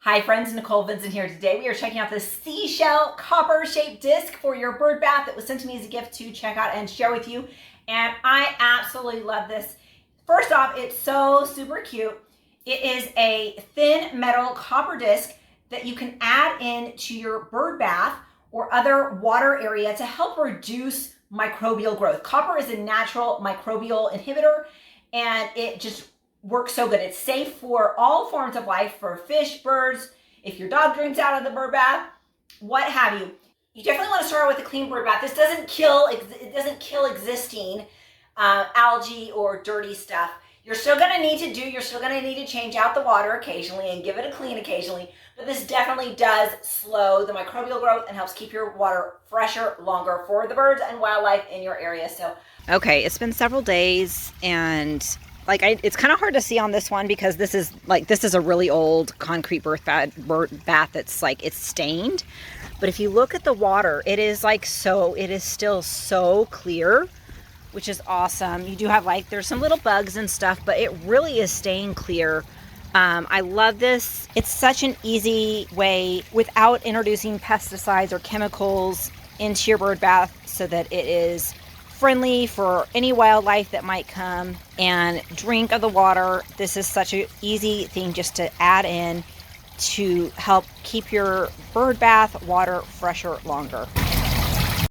Hi friends, Nicole Vincent here. Today we are checking out this seashell copper shaped disc for your bird bath that was sent to me as a gift to check out and share with you. And I absolutely love this. First off, it's so super cute. It is a thin metal copper disc that you can add in to your bird bath or other water area to help reduce microbial growth. Copper is a natural microbial inhibitor and it just works so good. It's safe for all forms of life, for fish, birds, if your dog drinks out of the bird bath, what have you. You definitely want to start with a clean bird bath. This doesn't kill existing algae or dirty stuff. You're still going to need to change out the water occasionally and give it a clean occasionally, but this definitely does slow the microbial growth and helps keep your water fresher longer for the birds and wildlife in your area. So, okay, it's been several days and it's kind of hard to see on this one because this is a really old concrete bird bath that's it's stained. But if you look at the water, it is still so clear, which is awesome. You do have there's some little bugs and stuff, but it really is staying clear. I love this. It's such an easy way without introducing pesticides or chemicals into your bird bath so that it is friendly for any wildlife that might come and drink of the water. This is such an easy thing just to add in to help keep your bird bath water fresher longer.